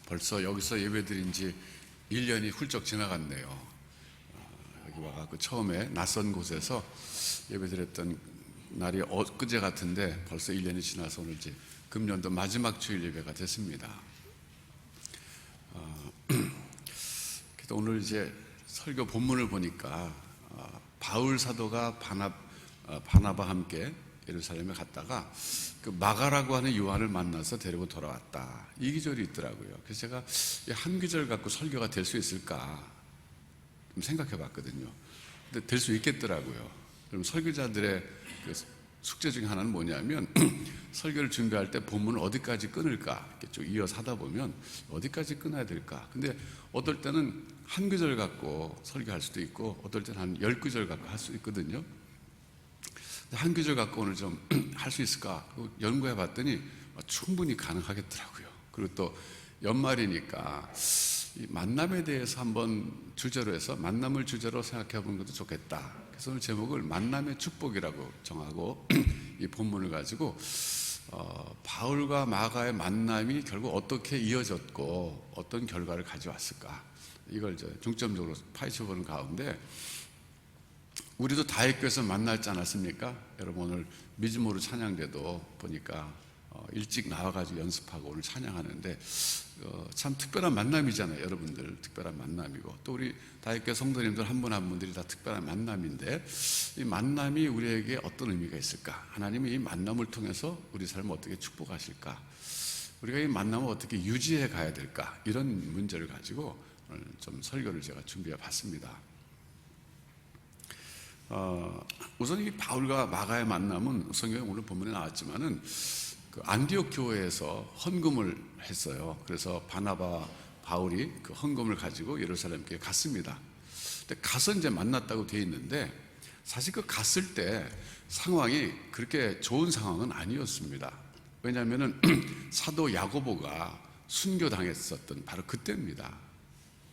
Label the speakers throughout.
Speaker 1: 벌써 여기서 예배드린 지 1년이 훌쩍 지나갔네요. 여기 와서 처음에 낯선 곳에서 예배드렸던 날이 엊그제 같은데 벌써 1년이 지나서 오늘 이제 금년도 마지막 주일 예배가 됐습니다. 그래서 오늘 이제 설교 본문을 보니까 바울 사도가 바나바와 함께 예루살렘에 갔다가 그 마가라고 하는 요한을 만나서 데리고 돌아왔다, 이 기절이 있더라고요. 그래서 제가 한 기절 갖고 설교가 될 수 있을까 좀 생각해 봤거든요. 근데 될 수 있겠더라고요. 그럼 설교자들의 그 숙제 중에 하나는 뭐냐면 설교를 준비할 때 본문을 어디까지 끊을까, 이렇게 쭉 이어서 하다 보면 어디까지 끊어야 될까. 근데 어떨 때는 한 구절 갖고 설교할 수도 있고 어떨 때는 한 10구절 갖고 할 수 있거든요. 한 구절 갖고 오늘 좀 할 수 있을까 연구해 봤더니 충분히 가능하겠더라고요. 그리고 또 연말이니까 이 만남에 대해서 한번 주제로 해서 만남을 주제로 생각해 보는 것도 좋겠다. 그래서 오늘 제목을 만남의 축복이라고 정하고 이 본문을 가지고 바울과 마가의 만남이 결국 어떻게 이어졌고 어떤 결과를 가져왔을까, 이걸 중점적으로 파헤쳐 보는 가운데 우리도 다윗교회에서 만나지 않았습니까? 여러분 오늘 미즈모르 찬양대도 보니까 일찍 나와가지고 연습하고 오늘 찬양하는데 참 특별한 만남이잖아요. 여러분들 특별한 만남이고 또 우리 다윗교회 성도님들 한 분 한 분들이 다 특별한 만남인데 이 만남이 우리에게 어떤 의미가 있을까? 하나님이 이 만남을 통해서 우리 삶을 어떻게 축복하실까? 우리가 이 만남을 어떻게 유지해 가야 될까? 이런 문제를 가지고 오늘 좀 설교를 제가 준비해 봤습니다. 우선 이 바울과 마가의 만남은 성경에 오늘 본문에 나왔지만은 그 안디옥 교회에서 헌금을 했어요. 그래서 바나바, 바울이 그 헌금을 가지고 예루살렘에 갔습니다. 근데 가서 이제 만났다고 되어 있는데 사실 그 갔을 때 상황이 그렇게 좋은 상황은 아니었습니다. 왜냐하면은 사도 야고보가 순교당했었던 바로 그때입니다.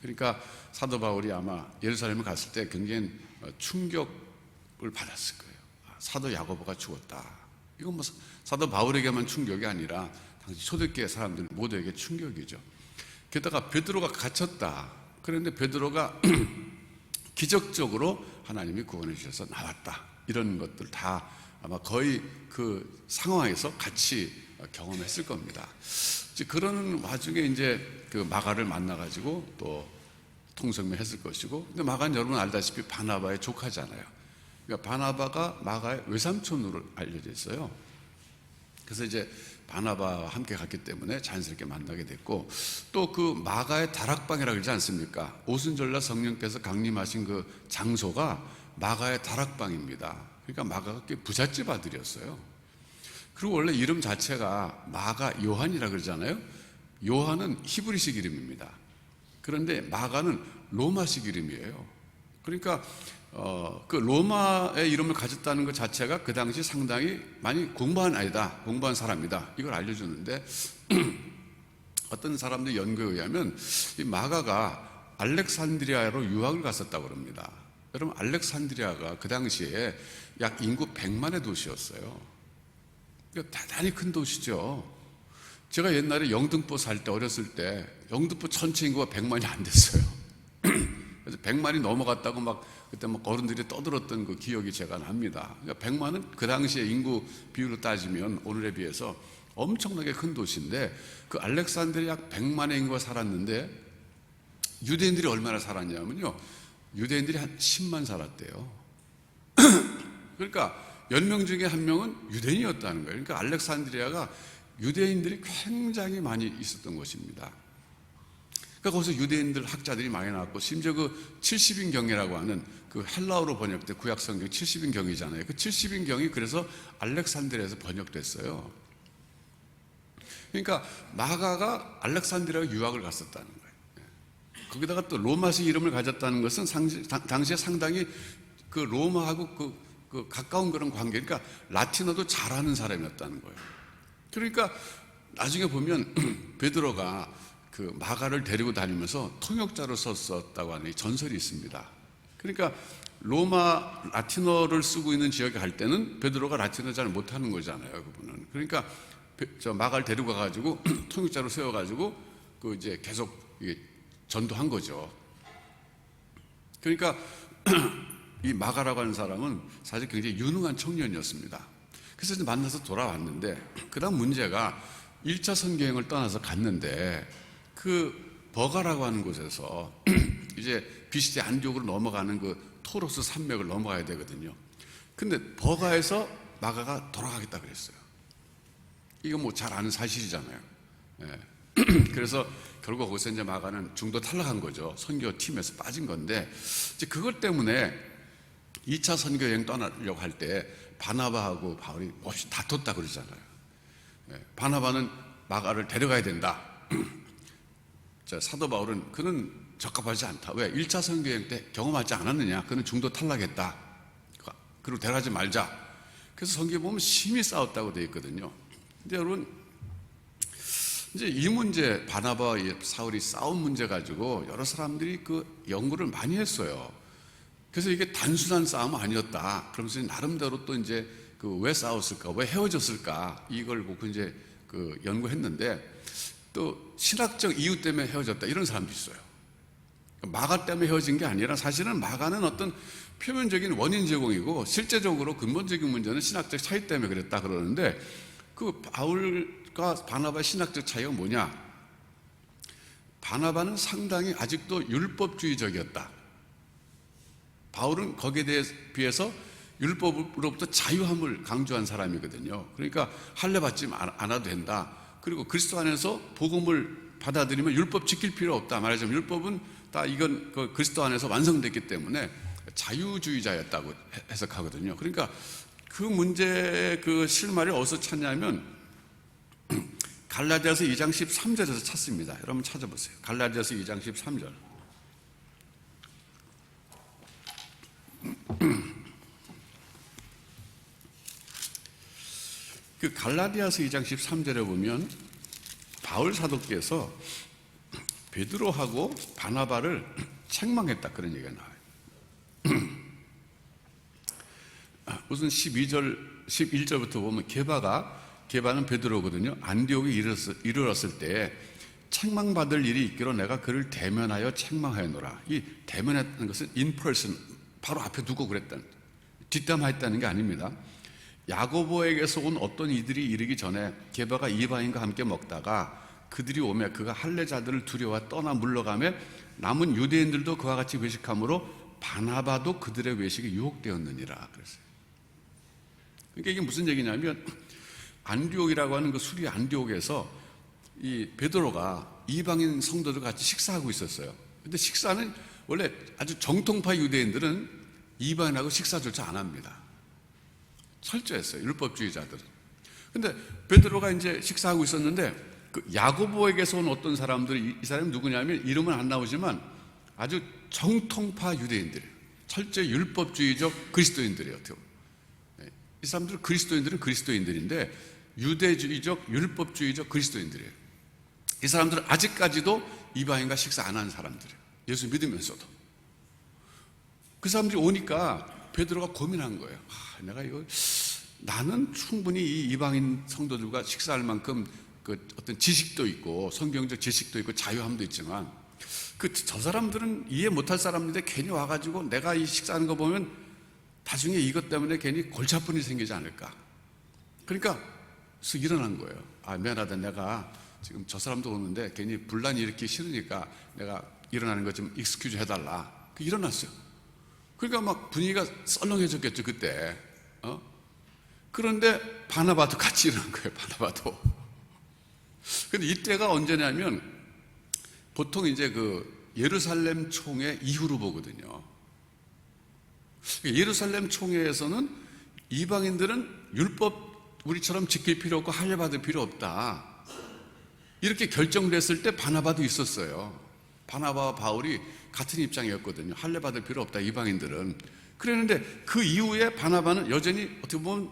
Speaker 1: 그러니까 사도 바울이 아마 예루살렘에 갔을 때 굉장히 충격을 받았을 거예요. 사도 야고보가 죽었다. 이건 뭐 사도 바울에게만 충격이 아니라 당시 초대교회 사람들 모두에게 충격이죠. 게다가 베드로가 갇혔다. 그런데 베드로가 기적적으로 하나님이 구원해 주셔서 나왔다. 이런 것들 다 아마 거의 그 상황에서 같이 경험했을 겁니다. 그런 와중에 이제 그 마가를 만나가지고 또 통성명했을 것이고, 근데 마가는 여러분 알다시피 바나바의 조카잖아요. 그러니까 바나바가 마가의 외삼촌으로 알려져 있어요. 그래서 이제 바나바와 함께 갔기 때문에 자연스럽게 만나게 됐고, 또 그 마가의 다락방이라고 그러지 않습니까? 오순절날 성령께서 강림하신 그 장소가 마가의 다락방입니다. 그러니까 마가가 꽤 부잣집 아들이었어요. 그리고 원래 이름 자체가 마가 요한이라 그러잖아요. 요한은 히브리식 이름입니다. 그런데 마가는 로마식 이름이에요. 그러니까 그 로마의 이름을 가졌다는 것 자체가 그 당시 상당히 많이 공부한 아이다, 공부한 사람이다, 이걸 알려주는데 어떤 사람들 연구에 의하면 이 마가가 알렉산드리아로 유학을 갔었다고 합니다. 여러분 알렉산드리아가 그 당시에 약 인구 100만의 도시였어요. 그러니까 대단히 큰 도시죠. 제가 옛날에 영등포 살 때, 어렸을 때 영등포 전체 인구가 100만이 안 됐어요. 그래서 100만이 넘어갔다고 막 그때 막 어른들이 떠들었던 그 기억이 제가 납니다. 그러니까 100만은 그 당시에 인구 비율로 따지면 오늘에 비해서 엄청나게 큰 도시인데 그 알렉산드리아 약 100만의 인구가 살았는데 유대인들이 얼마나 살았냐면요, 유대인들이 한 10만 살았대요. 그러니까 10명 중에 한 명은 유대인이었다는 거예요. 그러니까 알렉산드리아가 유대인들이 굉장히 많이 있었던 곳입니다. 그러니까 거기서 유대인들 학자들이 많이 나왔고, 심지어 그 70인경이라고 하는 그 헬라어로 번역된 구약성경 70인경이잖아요. 그 70인경이 그래서 알렉산드리아에서 번역됐어요. 그러니까 마가가 알렉산드리아 유학을 갔었다는 거예요. 거기다가 또 로마식 이름을 가졌다는 것은 당시에 상당히 그 로마하고 그 가까운 그런 관계, 그러니까 라틴어도 잘하는 사람이었다는 거예요. 그러니까 나중에 보면 베드로가 그 마가를 데리고 다니면서 통역자로 썼었다고 하는 전설이 있습니다. 그러니까 로마 라틴어를 쓰고 있는 지역에 갈 때는 베드로가 라틴어 잘 못하는 거잖아요, 그분은. 그러니까 저 마가를 데리고 가가지고 통역자로 세워가지고 그 이제 계속 전도한 거죠. 그러니까 이 마가라고 하는 사람은 사실 굉장히 유능한 청년이었습니다. 그래서 이제 만나서 돌아왔는데, 그 다음 문제가 1차 선교여행을 떠나서 갔는데, 그 버가라고 하는 곳에서 이제 비시디 안디옥으로 넘어가는 그 토로스 산맥을 넘어가야 되거든요. 근데 버가에서 마가가 돌아가겠다 그랬어요. 이거 뭐 잘 아는 사실이잖아요. 예. 그래서 결국 거기서 이제 마가는 중도 탈락한 거죠. 선교팀에서 빠진 건데, 이제 그것 때문에 2차 선교 여행 떠나려고 할 때 바나바하고 바울이 몹시 다퉜다 그러잖아요. 예. 바나바는 마가를 데려가야 된다. 자, 사도 바울은 그는 적합하지 않다. 왜? 1차 선교 여행 때 경험하지 않았느냐? 그는 중도 탈락했다. 그리고 데려가지 말자. 그래서 성경에 보면 심히 싸웠다고 되어 있거든요. 근데 여러분, 이제 이 문제, 바나바와 사울이 싸운 문제 가지고 여러 사람들이 그 연구를 많이 했어요. 그래서 이게 단순한 싸움은 아니었다. 그러면서 나름대로 또 이제 그 왜 싸웠을까, 왜 헤어졌을까, 이걸 보고 이제 그 연구했는데, 또 신학적 이유 때문에 헤어졌다, 이런 사람도 있어요. 마가 때문에 헤어진 게 아니라 사실은 마가는 어떤 표면적인 원인 제공이고, 실제적으로 근본적인 문제는 신학적 차이 때문에 그랬다 그러는데, 그 바울과 바나바의 신학적 차이가 뭐냐? 바나바는 상당히 아직도 율법주의적이었다. 바울은 거기에 비해서 율법으로부터 자유함을 강조한 사람이거든요. 그러니까 할례 받지 않아도 된다. 그리고 그리스도 안에서 복음을 받아들이면 율법 지킬 필요 없다. 말하자면 율법은 다 이건 그리스도 안에서 완성됐기 때문에 자유주의자였다고 해석하거든요. 그러니까 그 문제의 그 실마리를 어디서 찾냐면 갈라디아서 2장 13절에서 찾습니다. 여러분 찾아보세요. 갈라디아서 2장 13절. 그 갈라디아서 2장 13절에 보면 바울 사도께서 베드로하고 바나바를 책망했다, 그런 얘기가 나와요. 우선 11절부터 보면 게바는 베드로거든요. 안디옥에 이르렀을 때 책망받을 일이 있기로 내가 그를 대면하여 책망하였노라. 이 대면했다는 것은 in person, 바로 앞에 두고 그랬다는, 뒷담화했다는 게 아닙니다. 야고보에게서 온 어떤 이들이 이르기 전에 게바가 이방인과 함께 먹다가 그들이 오매 그가 할례자들을 두려워 떠나 물러가매 남은 유대인들도 그와 같이 외식함으로 바나바도 그들의 외식에 유혹되었느니라 그랬어요. 그러니까 이게 무슨 얘기냐면, 안디옥이라고 하는 그 수리 안디옥에서 이 베드로가 이방인 성도들과 같이 식사하고 있었어요. 근데 식사는 원래 아주 정통파 유대인들은 이방인하고 식사조차 안 합니다. 철저했어요, 율법주의자들은. 근데 베드로가 이제 식사하고 있었는데 그 야고보에게서 온 어떤 사람들이, 이 사람이 누구냐면 이름은 안 나오지만 아주 정통파 유대인들이에요. 철저히 율법주의적 그리스도인들이에요. 이 사람들은 그리스도인들인데 유대주의적 율법주의적 그리스도인들이에요. 이 사람들은 아직까지도 이방인과 식사 안 하는 사람들이에요. 예수 믿으면서도. 그 사람들이 오니까 베드로가 고민한 거예요. 나는 충분히 이 이방인 성도들과 식사할 만큼 그 어떤 지식도 있고 성경적 지식도 있고 자유함도 있지만 저 사람들은 이해 못할 사람인데 괜히 와가지고 내가 이 식사하는 거 보면 나중에 이것 때문에 괜히 골치 아픈 일이 생기지 않을까. 그러니까 쓱 일어난 거예요. 미안하다, 내가 지금 저 사람도 오는데 괜히 분란이 일으키기 싫으니까 내가 일어나는 거 좀 익스큐즈 해달라. 일어났어요. 그러니까 막 분위기가 썰렁해졌겠죠, 그때. 그런데 바나바도 같이 일어난 거예요, 바나바도. 근데 이때가 언제냐면 보통 이제 그 예루살렘 총회 이후로 보거든요. 예루살렘 총회에서는 이방인들은 율법 우리처럼 지킬 필요 없고 할례 받을 필요 없다, 이렇게 결정됐을 때 바나바도 있었어요. 바나바와 바울이 같은 입장이었거든요. 할례 받을 필요 없다, 이방인들은. 그랬는데 그 이후에 바나바는 여전히 어떻게 보면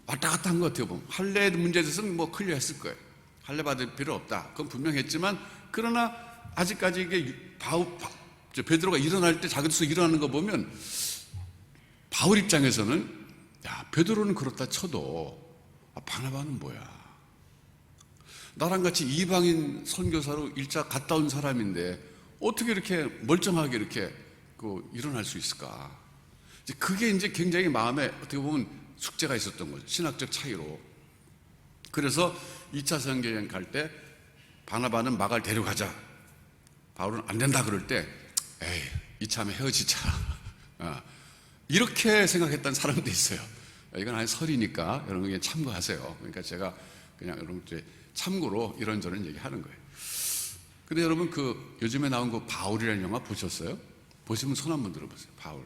Speaker 1: 왔다 갔다 한 것 같아요. 보면 할례 문제에 대해서는 뭐 클리어했을 거예요. 할례 받을 필요 없다, 그건 분명했지만, 그러나 아직까지 이게 베드로가 일어날 때 자기도 일어나는 거 보면 바울 입장에서는 베드로는 그렇다 쳐도 바나바는 뭐야? 나랑 같이 이방인 선교사로 일자 갔다 온 사람인데 어떻게 이렇게 멀쩡하게 이렇게 일어날 수 있을까? 그게 이제 굉장히 마음에 어떻게 보면 숙제가 있었던 거죠. 신학적 차이로. 그래서 2차 선교여행 갈 때 바나바는 마가를 데려가자. 바울은 안 된다 그럴 때 에이, 이참에 헤어지자. 이렇게 생각했던 사람도 있어요. 이건 아니 설이니까 여러분 그냥 참고하세요. 그러니까 제가 그냥 여러분 참고로 이런저런 얘기하는 거예요. 근데 여러분 요즘에 나온 그 바울이라는 영화 보셨어요? 보시면 손 한번 들어보세요. 바울.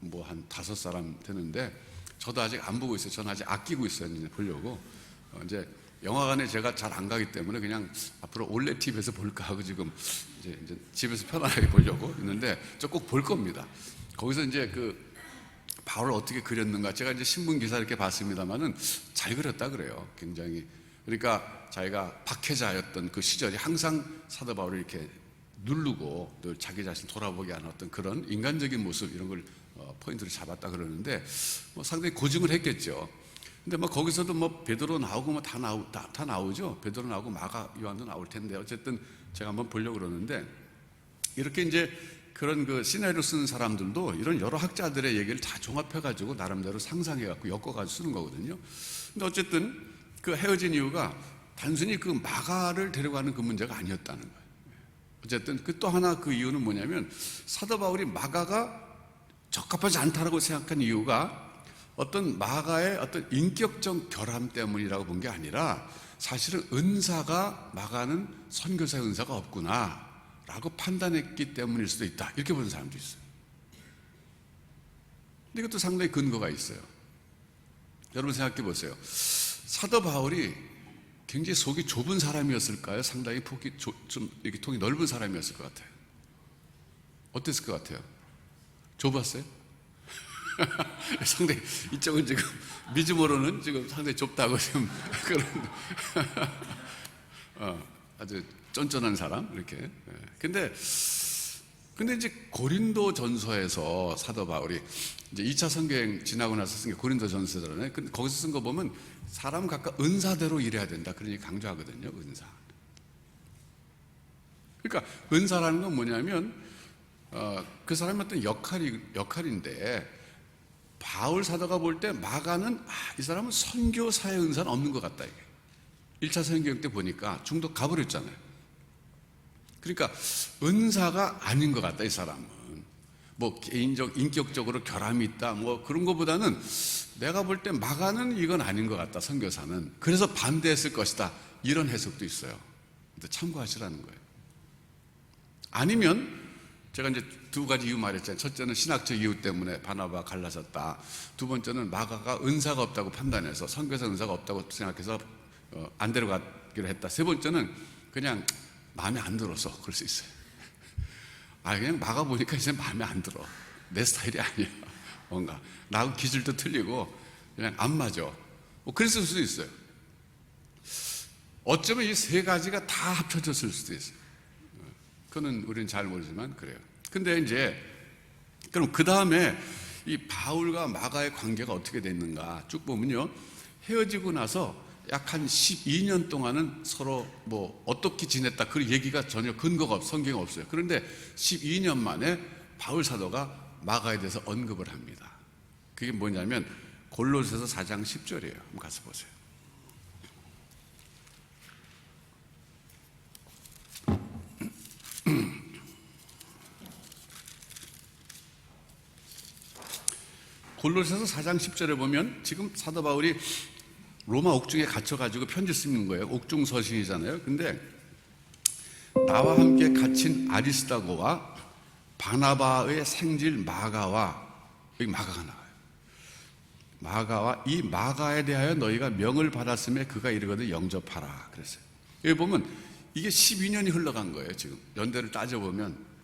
Speaker 1: 뭐 한 5사람 되는데 저도 아직 안 보고 있어요. 저는 아직 아끼고 있어요. 이제 보려고. 이제 영화관에 제가 잘 안 가기 때문에 그냥 앞으로 올레 TV에서 볼까 하고 지금 이제 집에서 편안하게 보려고 있는데 저 꼭 볼 겁니다. 거기서 이제 바울을 어떻게 그렸는가 제가 이제 신문 기사 이렇게 봤습니다만은 잘 그렸다 그래요. 굉장히. 그러니까 자기가 박해자였던 그 시절이 항상 사도 바울을 이렇게 누르고 늘 자기 자신 돌아보게 하는 어떤 그런 인간적인 모습 이런 걸 포인트를 잡았다 그러는데 상당히 고증을 했겠죠. 근데 거기서도 베드로 나오고 다 나오죠. 베드로 나오고 마가 요한도 나올 텐데 어쨌든 제가 한번 보려고 그러는데 이렇게 이제 그런 시나리오 쓰는 사람들도 이런 여러 학자들의 얘기를 다 종합해가지고 나름대로 상상해갖고 엮어가지고 쓰는 거거든요. 근데 어쨌든 헤어진 이유가 단순히 마가를 데려가는 그 문제가 아니었다는 거예요. 어쨌든 또 하나 이유는 뭐냐면 사도 바울이 마가가 적합하지 않다라고 생각한 이유가 어떤 마가의 어떤 인격적 결함 때문이라고 본 게 아니라 사실은 마가는 선교사의 은사가 없구나 라고 판단했기 때문일 수도 있다 이렇게 보는 사람도 있어요. 근데 이것도 상당히 근거가 있어요. 여러분 생각해 보세요. 사도 바울이 굉장히 속이 좁은 사람이었을까요? 상당히 폭이 좀 이렇게 통이 넓은 사람이었을 것 같아요. 어땠을 것 같아요? 좁았어요? 상당히 이쪽은 지금 미즈모로는 지금 상당히 좁다고 지금 그런 아주 쫀쫀한 사람 이렇게. 근데 이제 고린도 전서에서 사도 바울이 이제 2차 선교여행 지나고 나서 쓴 게 고린도 전서잖아요. 근데 거기서 쓴 거 보면 사람 각각 은사대로 일해야 된다 그런 얘기 강조하거든요. 은사. 그러니까 은사라는 건 뭐냐면 그 사람의 어떤 역할인데 바울 사도가 볼 때 마가는 이 사람은 선교사의 은사는 없는 것 같다 이게. 1차 선교여행 때 보니까 중독 가버렸잖아요. 그러니까 은사가 아닌 것 같다 이 사람은. 인격적으로 결함이 있다 그런 것보다는 내가 볼 때 마가는 이건 아닌 것 같다 선교사는. 그래서 반대했을 것이다 이런 해석도 있어요. 참고하시라는 거예요. 아니면 제가 이제 2가지 이유 말했잖아요. 첫째는 신학적 이유 때문에 바나바가 갈라졌다. 두 번째는 마가가 은사가 없다고 판단해서 선교사 은사가 없다고 생각해서 안 데려가기로 했다. 세 번째는 그냥 마음에 안 들어서 그럴 수 있어요. 그냥 마가 보니까 이제 마음에 안 들어. 내 스타일이 아니야. 뭔가 나하고 기질도 틀리고 그냥 안 맞아. 그랬을 수도 있어요. 어쩌면 이 3가지가 다 합쳐졌을 수도 있어요. 그거는 우리는 잘 모르지만 그래요. 근데 이제 그럼 그 다음에 이 바울과 마가의 관계가 어떻게 됐는가 쭉 보면요. 헤어지고 나서 약 한 12년 동안은 서로 어떻게 지냈다 그 얘기가 전혀 근거가 성경에 없어요. 그런데 12년 만에 바울 사도가 마가에 대해서 언급을 합니다. 그게 뭐냐면 골로새서 4장 10절이에요. 한번 가서 보세요. 골로새서 4장 10절에 보면 지금 사도 바울이 로마 옥중에 갇혀가지고 편지 쓰는 거예요. 옥중 서신이잖아요. 근데 나와 함께 갇힌 아리스다고와 바나바의 생질 마가와 여기 마가가 나와요. 마가와 이 마가에 대하여 너희가 명을 받았음에 그가 이르거든 영접하라 그랬어요. 여기 보면 이게 12년이 흘러간 거예요. 지금 연대를 따져보면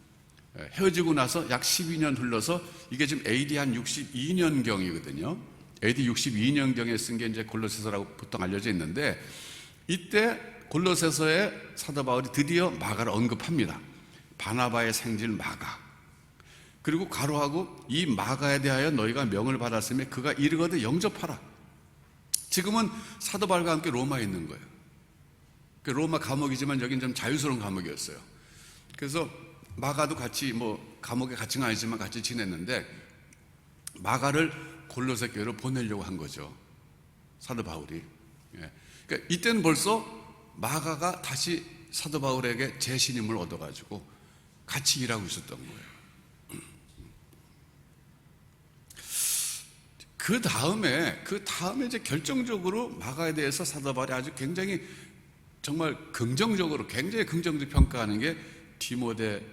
Speaker 1: 헤어지고 나서 약 12년 흘러서 이게 지금 AD 한 62년경이거든요. AD 62년경에 쓴 게 이제 골로새서라고 보통 알려져 있는데 이때 골로새서에 사도 바울이 드디어 마가를 언급합니다. 바나바의 생질 마가. 그리고 가로하고 이 마가에 대하여 너희가 명을 받았으며 그가 이르거든 영접하라. 지금은 사도 바울과 함께 로마에 있는 거예요. 그 로마 감옥이지만 여긴 좀 자유스러운 감옥이었어요. 그래서 마가도 같이 감옥에 갇힌 건 아니지만 같이 지냈는데 마가를 골로새 교회로 보내려고 한 거죠. 사도 바울이. 그러니까 이때는 벌써 마가가 다시 사도 바울에게 재신임을 얻어가지고 같이 일하고 있었던 거예요. 그 다음에 이제 결정적으로 마가에 대해서 사도 바울이 아주 굉장히 정말 긍정적으로 굉장히 긍정적으로 평가하는 게 디모데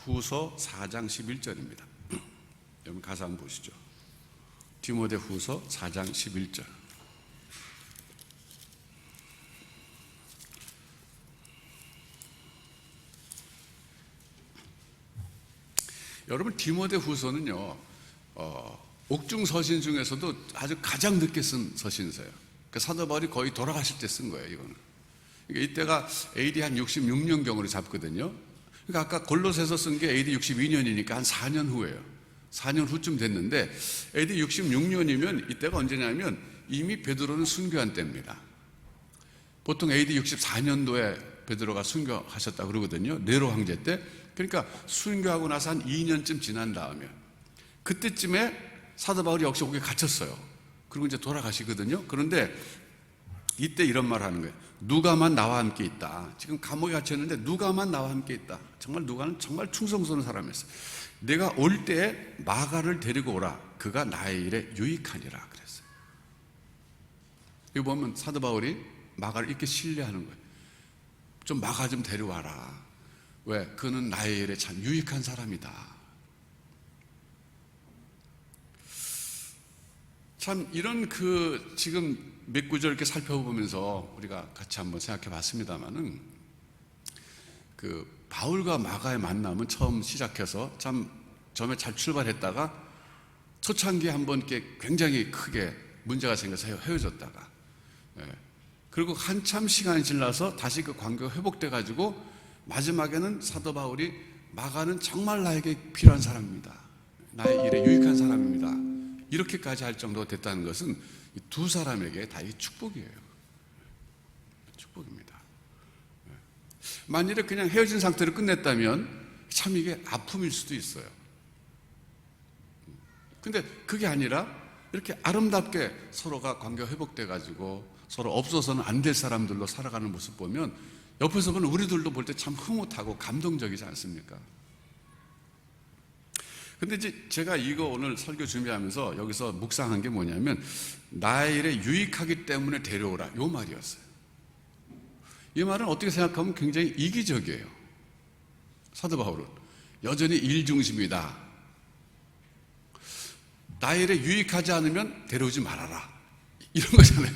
Speaker 1: 후서 4장 11절입니다. 여러분 가서 한번 보시죠. 디모데 후서 4장 11절. 여러분 디모데 후서는요, 옥중 서신 중에서도 아주 가장 늦게 쓴 서신서예요. 그 사도 바울이 거의 돌아가실 때 쓴 거예요, 이거는. 그러니까 이때가 AD 한 66년경으로 잡거든요. 그러니까 아까 골로새서 쓴 게 AD 62년이니까 한 4년 후예요. 4년 후쯤 됐는데 AD 66년이면 이때가 언제냐면 이미 베드로는 순교한 때입니다. 보통 AD 64년도에 베드로가 순교하셨다고 그러거든요. 네로 황제 때. 그러니까 순교하고 나서 한 2년쯤 지난 다음에 그때쯤에 사도 바울이 역시 거기에 갇혔어요. 그리고 이제 돌아가시거든요. 그런데 이때 이런 말 하는 거예요. 누가만 나와 함께 있다. 지금 감옥에 갇혔는데 누가만 나와 함께 있다. 정말 누가는 정말 충성스러운 사람이었어요. 내가 올 때 마가를 데리고 오라. 그가 나의 일에 유익하니라 그랬어요. 이거 보면 사도 바울이 마가를 이렇게 신뢰하는 거예요. 좀 마가 좀 데려와라. 왜? 그는 나의 일에 참 유익한 사람이다. 참 이런 지금 몇 구절 이렇게 살펴보면서 우리가 같이 한번 생각해 봤습니다만은 바울과 마가의 만남은 처음 시작해서 참 처음에 잘 출발했다가 초창기에 한번 이렇게 굉장히 크게 문제가 생겨서 헤어졌다가 그리고 한참 시간이 지나서 다시 그 관계가 회복돼 가지고 마지막에는 사도 바울이 마가는 정말 나에게 필요한 사람입니다. 나의 일에 유익한 사람입니다. 이렇게까지 할 정도가 됐다는 것은 이 두 사람에게 다 이 축복이에요. 축복입니다. 만일에 그냥 헤어진 상태로 끝냈다면 참 이게 아픔일 수도 있어요. 근데 그게 아니라 이렇게 아름답게 서로가 관계가 회복돼 가지고 서로 없어서는 안 될 사람들로 살아가는 모습 보면 옆에서 보는 우리들도 볼 때 참 흐뭇하고 감동적이지 않습니까? 근데 이제 제가 이거 오늘 설교 준비하면서 여기서 묵상한 게 뭐냐면 나의 일에 유익하기 때문에 데려오라 요 말이었어요. 이 말은 어떻게 생각하면 굉장히 이기적이에요. 사도 바울은 여전히 일 중심이다. 나의 일에 유익하지 않으면 데려오지 말아라 이런 거잖아요.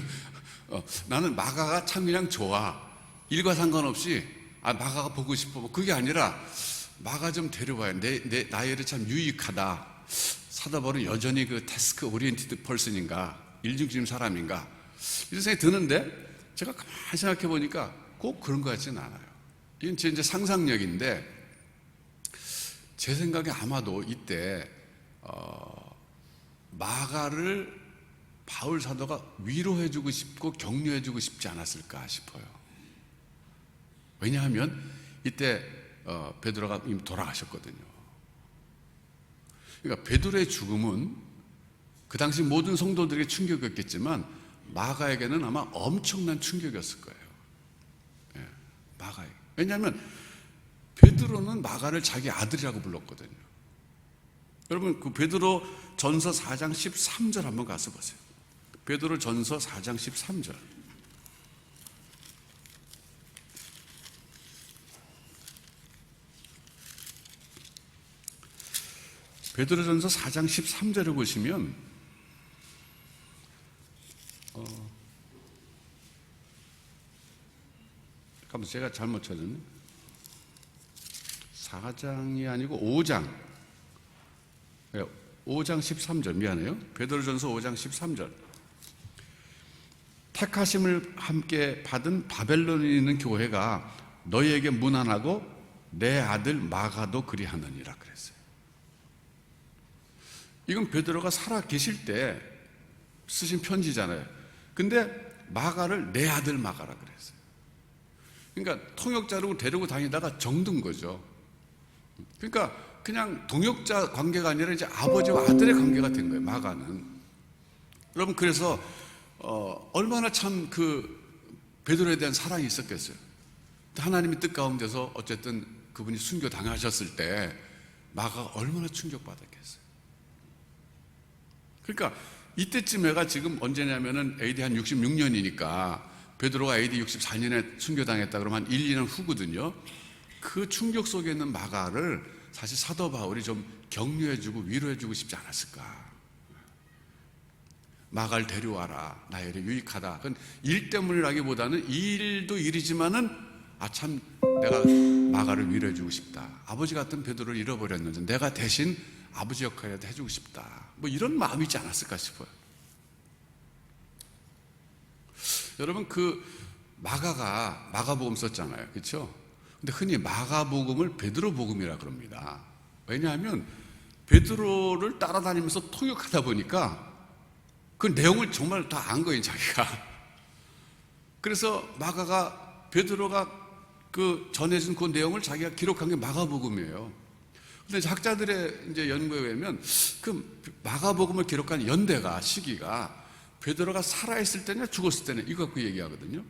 Speaker 1: 나는 마가가 참 그냥 좋아. 일과 상관없이 마가가 보고 싶어. 그게 아니라 마가 좀 데려와요. 나의 일에 참 유익하다. 사도 바울은 여전히 그 태스크 오리엔티드 펄슨인가, 일중심 사람인가 이런 생각이 드는데 제가 가만히 생각해 보니까 꼭 그런 것 같지는 않아요. 이건 제 이제 상상력인데 제 생각에 아마도 이때 마가를 바울 사도가 위로해주고 싶고 격려해주고 싶지 않았을까 싶어요. 왜냐하면 이때 베드로가 이미 돌아가셨거든요. 그러니까 베드로의 죽음은 그 당시 모든 성도들에게 충격이었겠지만 마가에게는 아마 엄청난 충격이었을 거예요. 마가에게. 왜냐하면 베드로는 마가를 자기 아들이라고 불렀거든요. 여러분 그 베드로 전서 4장 13절 한번 가서 보세요. 베드로 전서 4장 13절. 베드로전서 4장 13절을 보시면 잠깐만 제가 잘못 찾았네. 4장이 아니고 5장 5장 13절 미안해요. 베드로전서 5장 13절. 택하심을 함께 받은 바벨론에 있는 교회가 너희에게 문안하고 내 아들 마가도 그리하느니라 그랬어요. 이건 베드로가 살아 계실 때 쓰신 편지잖아요. 근데 마가를 내 아들 마가라 그랬어요. 그러니까 통역자로 데리고 다니다가 정든 거죠. 그러니까 그냥 동역자 관계가 아니라 이제 아버지와 아들의 관계가 된 거예요, 마가는. 여러분, 그래서 얼마나 참 그 베드로에 대한 사랑이 있었겠어요. 하나님의 뜻 가운데서 어쨌든 그분이 순교 당하셨을 때 마가가 얼마나 충격받았겠어요. 그러니까 이때쯤에가 지금 언제냐면은 AD 한 66년이니까 베드로가 AD 64년에 순교당했다 그러면 한 1, 2년 후거든요. 그 충격 속에 있는 마가를 사실 사도 바울이 좀 격려해주고 위로해주고 싶지 않았을까. 마가를 데려와라. 나 일에 유익하다. 그건 일 때문이라기보다는 이 일도 일이지만은 참 내가 마가를 위로해주고 싶다. 아버지 같은 베드로를 잃어버렸는데 내가 대신 아버지 역할이라도 해주고 싶다. 뭐 이런 마음이지 않았을까 싶어요. 여러분, 그 마가가 마가복음 썼잖아요, 그렇죠? 근데 흔히 마가복음을 베드로복음이라 그럽니다. 왜냐하면 베드로를 따라다니면서 통역하다 보니까 그 내용을 정말 다 안 거예요, 자기가. 그래서 마가가 베드로가 그 전해준 그 내용을 자기가 기록한 게 마가복음이에요. 근데 작자들의 이제 연구에 의하면 그 마가복음을 기록한 연대가, 시기가 베드로가 살아있을 때냐 죽었을 때냐 이거 갖고 얘기하거든요.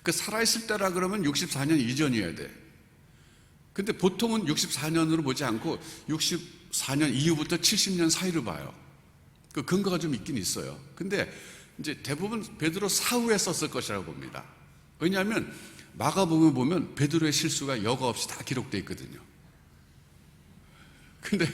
Speaker 1: 그 살아있을 때라 그러면 64년 이전이어야 돼. 근데 보통은 64년으로 보지 않고 64년 이후부터 70년 사이로 봐요. 그 근거가 좀 있긴 있어요. 근데 이제 대부분 베드로 사후에 썼을 것이라고 봅니다. 왜냐하면 마가복음에 보면 베드로의 실수가 여과 없이 다 기록되어 있거든요. 근데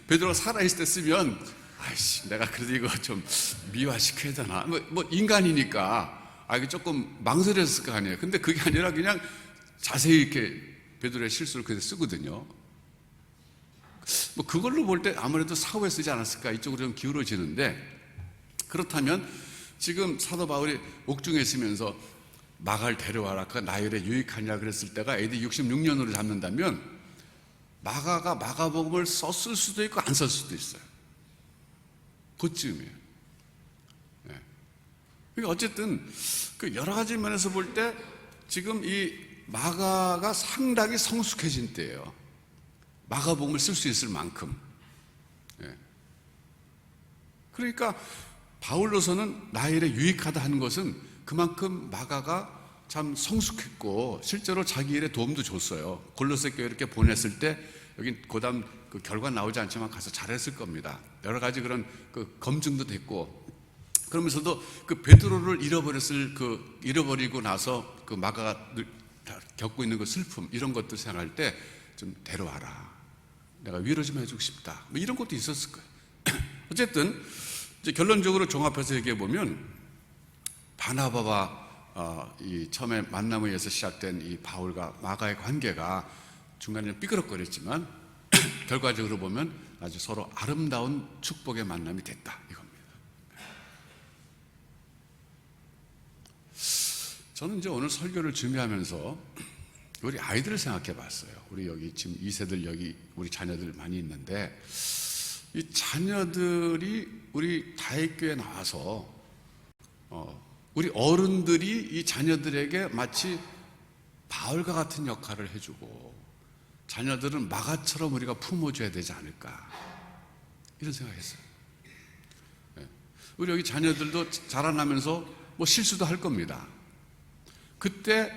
Speaker 1: 베드로가 살아있을 때 쓰면 아이씨, 내가 그래도 이거 좀 미화시켜야 되나? 뭐 인간이니까 이게 조금 망설였을 거 아니에요. 근데 그게 아니라 그냥 자세히 이렇게 베드로의 실수를 그대로 쓰거든요. 뭐 그걸로 볼 때 아무래도 사후에 쓰지 않았을까 이쪽으로 좀 기울어지는데, 그렇다면 지금 사도 바울이 옥중에 있으면서 마가를 데려와라, 그 나일에 유익하냐 그랬을 때가 AD 66년으로 잡는다면 마가가 마가복음을 썼을 수도 있고 안 썼을 수도 있어요. 그쯤이에요. 네. 그러니까 어쨌든 그 여러 가지 면에서 볼 때 지금 이 마가가 상당히 성숙해진 때예요. 마가복음을 쓸 수 있을 만큼. 네. 그러니까 바울로서는 나일에 유익하다 하는 것은 그만큼 마가가 참 성숙했고 실제로 자기 일에 도움도 줬어요. 골로새 교회 이렇게 보냈을 때 여기 고담 그 결과 나오지 않지만 가서 잘했을 겁니다. 여러 가지 그런 그 검증도 됐고, 그러면서도 그 베드로를 잃어버리고 나서 그 마가가 겪고 있는 그 슬픔 이런 것들 생각할 때 좀 데려와라. 내가 위로 좀 해주고 싶다. 뭐 이런 것도 있었을 거예요. 어쨌든 이제 결론적으로 종합해서 얘기해 보면 바나바와 이 처음에 만남에 의해서 시작된 이 바울과 마가의 관계가 중간에 삐그덕거렸지만 결과적으로 보면 아주 서로 아름다운 축복의 만남이 됐다 이겁니다. 저는 이제 오늘 설교를 준비하면서 우리 아이들을 생각해 봤어요. 우리 여기 지금 2세들 여기 우리 자녀들 많이 있는데 이 자녀들이 우리 다윗교회에 나와서 우리 어른들이 이 자녀들에게 마치 바울과 같은 역할을 해주고 자녀들은 마가처럼 우리가 품어줘야 되지 않을까 이런 생각했어요. 네. 우리 여기 자녀들도 자라나면서 뭐 실수도 할 겁니다. 그때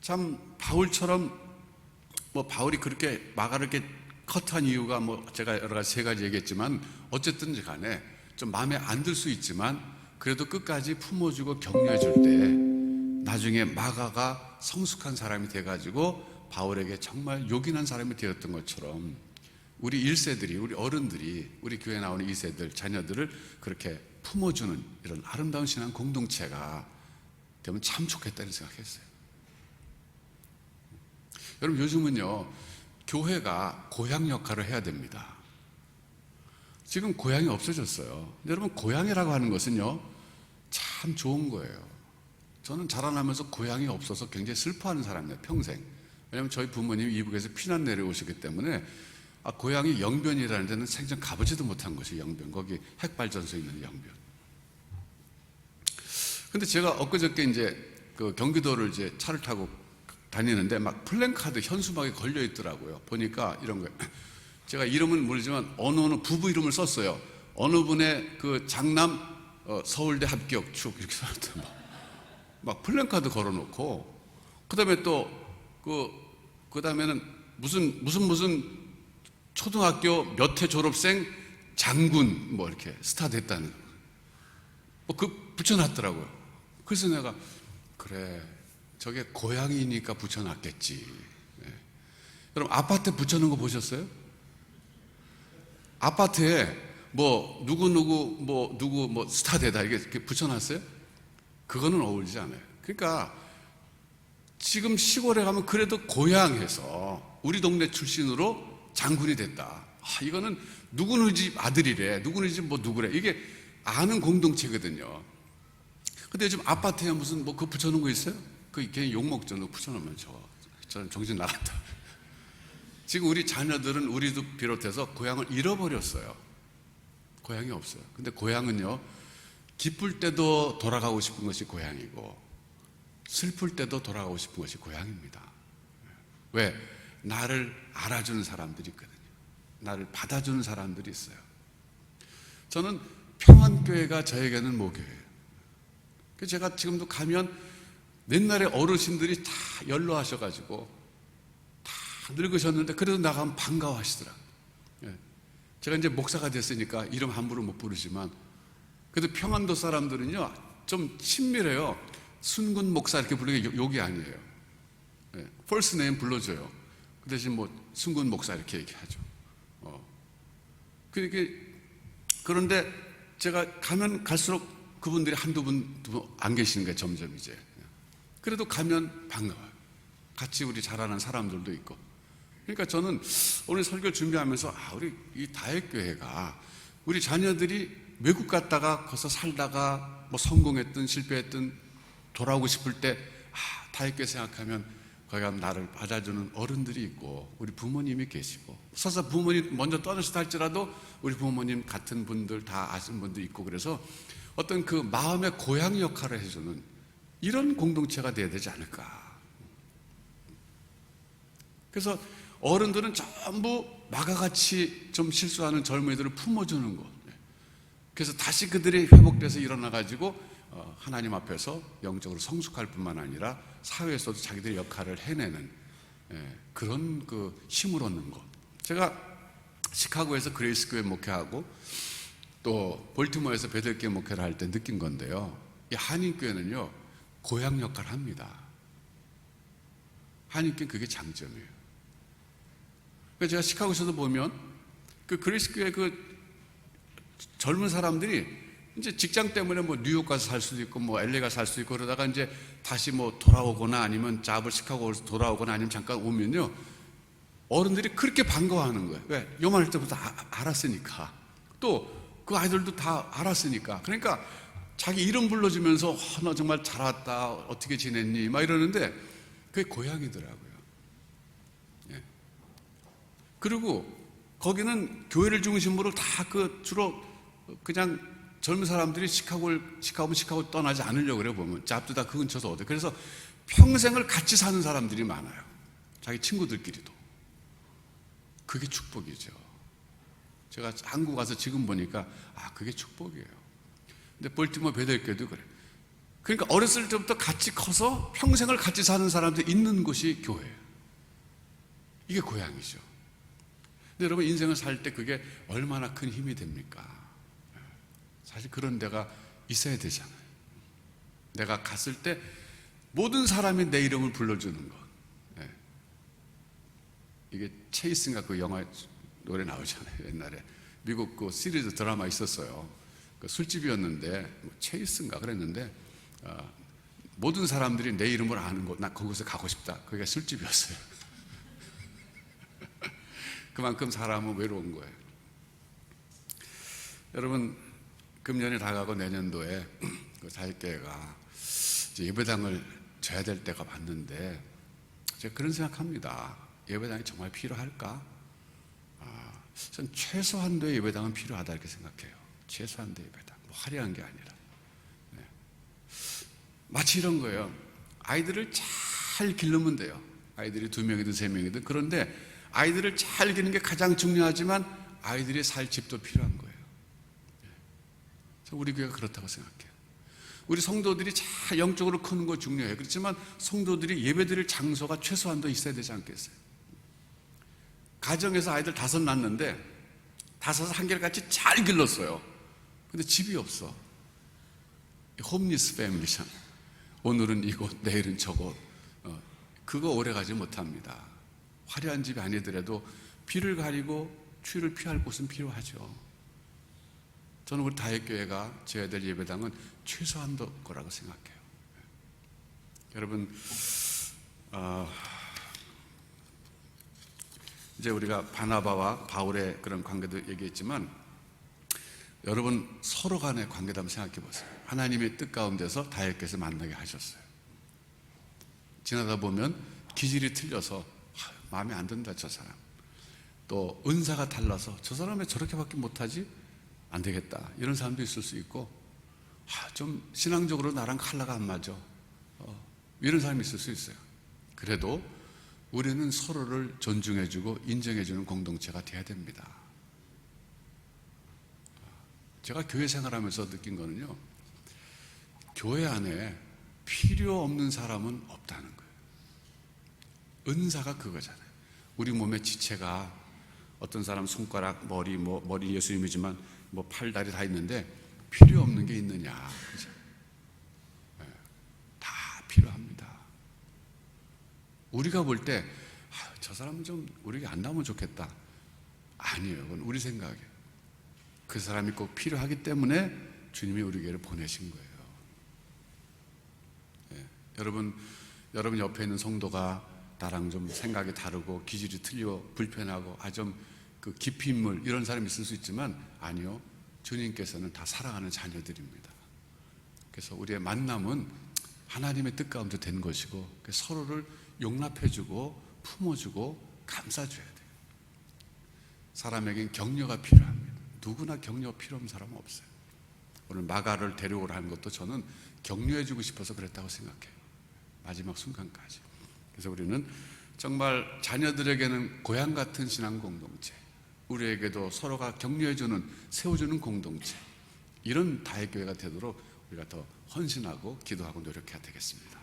Speaker 1: 참 바울처럼 뭐 바울이 그렇게 마가를 이렇게 컷한 이유가 뭐 제가 여러 가지 3가지 얘기했지만 어쨌든 간에 좀 마음에 안 들 수 있지만 그래도 끝까지 품어주고 격려해줄 때 나중에 마가가 성숙한 사람이 돼가지고 바울에게 정말 요긴한 사람이 되었던 것처럼 우리 1세들이 우리 어른들이 우리 교회에 나오는 2세들 자녀들을 그렇게 품어주는 이런 아름다운 신앙 공동체가 되면 참 좋겠다는 생각했어요. 여러분 요즘은요 교회가 고향 역할을 해야 됩니다. 지금 고향이 없어졌어요. 여러분 고향이라고 하는 것은요 참 좋은 거예요. 저는 자라나면서 고향이 없어서 굉장히 슬퍼하는 사람이에요, 평생. 왜냐하면 저희 부모님이 이북에서 피난 내려오시기 때문에 고향이 영변이라는 데는 생전 가보지도 못한 것이 영변. 거기 핵발전소 있는 영변. 근데 제가 엊그저께 이제 그 경기도를 이제 차를 타고 다니는데 막 플랜카드 현수막에 걸려 있더라고요. 보니까 이런 거예요. 제가 이름은 모르지만 어느 부부 이름을 썼어요. 어느 분의 그 장남 서울대 합격 축 이렇게 써놨더니 막 플랜카드 걸어놓고, 그다음에 또 그 다음에는 무슨 초등학교 몇 회 졸업생 장군 뭐 이렇게 스타 됐다는 뭐 그 붙여놨더라고요. 그래서 내가 그래, 저게 고향이니까 붙여놨겠지. 네. 여러분 아파트 붙여놓은 거 보셨어요? 아파트에 뭐 누구 뭐 스타 되다 이렇게 붙여놨어요? 그거는 어울리지 않아요. 그러니까 지금 시골에 가면 그래도 고향에서 우리 동네 출신으로 장군이 됐다. 이거는 누구네 집 아들이래, 누구네 집 뭐 누구래, 이게 아는 공동체거든요. 근데 요즘 아파트에 무슨 뭐 그거 붙여놓은 거 있어요? 그 괜히 욕먹죠. 너 붙여놓으면 저는 정신 나갔다. 지금 우리 자녀들은 우리도 비롯해서 고향을 잃어버렸어요. 고향이 없어요. 근데 고향은요, 기쁠 때도 돌아가고 싶은 것이 고향이고 슬플 때도 돌아가고 싶은 것이 고향입니다. 왜? 나를 알아주는 사람들이 있거든요. 나를 받아주는 사람들이 있어요. 저는 평안교회가 저에게는 모교예요. 제가 지금도 가면 옛날에 어르신들이 다 연로하셔가지고 다 늙으셨는데 그래도 나가면 반가워하시더라고요. 제가 이제 목사가 됐으니까 이름 함부로 못 부르지만 그래도 평안도 사람들은요 좀 친밀해요. 순군 목사 이렇게 부르는 게 욕이 아니에요. first name 불러줘요. 그 대신 뭐 순군 목사 이렇게 얘기하죠. 그런데 제가 가면 갈수록 그분들이 한두 분 안 계시는 거예요. 점점 이제. 그래도 가면 반가워요. 같이 우리 잘 아는 사람들도 있고. 그러니까 저는 오늘 설교 준비하면서 우리 이 다액교회가 우리 자녀들이 외국 갔다가 거기서 살다가 뭐 성공했든 실패했든 돌아오고 싶을 때 다액교회 생각하면 거기 가면 나를 받아주는 어른들이 있고 우리 부모님이 계시고, 서서 부모님 먼저 떠나셨다 할지라도 우리 부모님 같은 분들 다 아시는 분들 있고, 그래서 어떤 그 마음의 고향 역할을 해주는 이런 공동체가 돼야 되지 않을까. 그래서 어른들은 전부 마가같이 좀 실수하는 젊은이들을 품어주는 것. 그래서 다시 그들이 회복돼서 일어나가지고 하나님 앞에서 영적으로 성숙할 뿐만 아니라 사회에서도 자기들의 역할을 해내는 그런 그 힘을 얻는 것. 제가 시카고에서 그레이스 교회 목회하고 또 볼티모어에서 베들교회 목회를 할 때 느낀 건데요, 이 한인교회는요 고향 역할을 합니다. 한인교회는 그게 장점이에요. 그래서 제가 시카고에서도 보면 그 그레이스 교회 그 젊은 사람들이 이제 직장 때문에 뭐 뉴욕 가서 살 수도 있고 뭐 LA 가서 살 수도 있고 그러다가 이제 다시 뭐 돌아오거나 아니면 잡을 시카고에서 돌아오거나 아니면 잠깐 오면요, 어른들이 그렇게 반가워하는 거예요. 왜? 요만할 때부터 알았으니까. 또 그 아이들도 다 알았으니까. 그러니까 자기 이름 불러주면서 너 정말 잘 왔다, 어떻게 지냈니? 막 이러는데 그게 고향이더라고요. 예. 그리고 거기는 교회를 중심으로 다 주로 그냥 젊은 사람들이 시카고 떠나지 않으려고 그래. 보면 잡도 다 그 근처에서 얻어. 그래서 평생을 같이 사는 사람들이 많아요. 자기 친구들끼리도. 그게 축복이죠. 제가 한국 와서 지금 보니까 그게 축복이에요. 근데 볼티모어 베들교회도 그래. 그러니까 어렸을 때부터 같이 커서 평생을 같이 사는 사람들이 있는 곳이 교회예요. 이게 고향이죠. 근데 여러분 인생을 살 때 그게 얼마나 큰 힘이 됩니까? 사실 그런 데가 있어야 되잖아요. 내가 갔을 때 모든 사람이 내 이름을 불러주는 것. 이게 체이스인가 그 영화 노래 나오잖아요. 옛날에 미국 그 시리즈 드라마 있었어요. 그 술집이었는데 체이스인가 그랬는데 모든 사람들이 내 이름을 아는 곳, 나 거기서 가고 싶다. 그게 술집이었어요. 그만큼 사람은 외로운 거예요. 여러분 금년이 다가고 내년도에 그 다윗교회가 예배당을 져야 될 때가 왔는데 제가 그런 생각합니다. 예배당이 정말 필요할까? 전 최소한도의 예배당은 필요하다 이렇게 생각해요. 최소한도의 예배당, 뭐 화려한 게 아니라. 마치 이런 거예요. 아이들을 잘 기르면 돼요. 아이들이 2명이든 3명이든. 그런데 아이들을 잘 기르는 게 가장 중요하지만 아이들이 살 집도 필요한 거예요. 우리 교회가 그렇다고 생각해요. 우리 성도들이 잘 영적으로 크는 거 중요해요. 그렇지만 성도들이 예배드릴 장소가 최소한도 있어야 되지 않겠어요? 가정에서 아이들 5 낳았는데 5을 한결같이 잘 길렀어요. 근데 집이 없어. 홈리스 패밀리잖아. 오늘은 이곳, 내일은 저곳. 그거 오래가지 못합니다. 화려한 집이 아니더라도 비를 가리고 추위를 피할 곳은 필요하죠. 저는 우리 다윗교회가 지어야 될 예배당은 최소한도 거라고 생각해요. 여러분, 이제 우리가 바나바와 바울의 그런 관계도 얘기했지만, 여러분 서로 간의 관계도 한번 생각해 보세요. 하나님의 뜻 가운데서 다윗께서 만나게 하셨어요. 지나다 보면 기질이 틀려서 마음에 안 든다, 저 사람. 또 은사가 달라서 저 사람 왜 저렇게밖에 못하지? 안 되겠다, 이런 사람도 있을 수 있고, 좀 신앙적으로 나랑 컬러가 안 맞아, 이런 사람이 있을 수 있어요. 그래도 우리는 서로를 존중해주고 인정해주는 공동체가 돼야 됩니다. 제가 교회 생활하면서 느낀 거는요, 교회 안에 필요 없는 사람은 없다는 거예요. 은사가 그거잖아요. 우리 몸의 지체가 어떤 사람 손가락, 머리 예수님이지만 팔, 다리 다 있는데 필요 없는 게 있느냐, 그죠? 네, 다 필요합니다. 우리가 볼 때 저 사람은 좀 우리에게 안 나오면 좋겠다, 아니에요. 그건 우리 생각이에요. 그 사람이 꼭 필요하기 때문에 주님이 우리 교회를 보내신 거예요. 네, 여러분 옆에 있는 성도가 나랑 좀 생각이 다르고 기질이 틀리고 불편하고 좀 그 깊이 인물 이런 사람이 있을 수 있지만, 아니요, 주님께서는 다 사랑하는 자녀들입니다. 그래서 우리의 만남은 하나님의 뜻 가운데 된 것이고, 서로를 용납해주고 품어주고 감싸줘야 돼요. 사람에겐 격려가 필요합니다. 누구나 격려 필요 없는 사람은 없어요. 오늘 마가를 데려오라 하는 것도 저는 격려해주고 싶어서 그랬다고 생각해요. 마지막 순간까지. 그래서 우리는 정말 자녀들에게는 고향 같은 신앙 공동체, 우리에게도 서로가 격려해주는, 세워주는 공동체, 이런 다윗교회가 되도록 우리가 더 헌신하고 기도하고 노력해야 되겠습니다.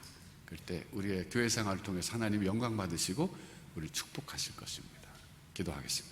Speaker 1: 그럴 때 우리의 교회 생활을 통해서 하나님이 영광 받으시고 우리를 축복하실 것입니다. 기도하겠습니다.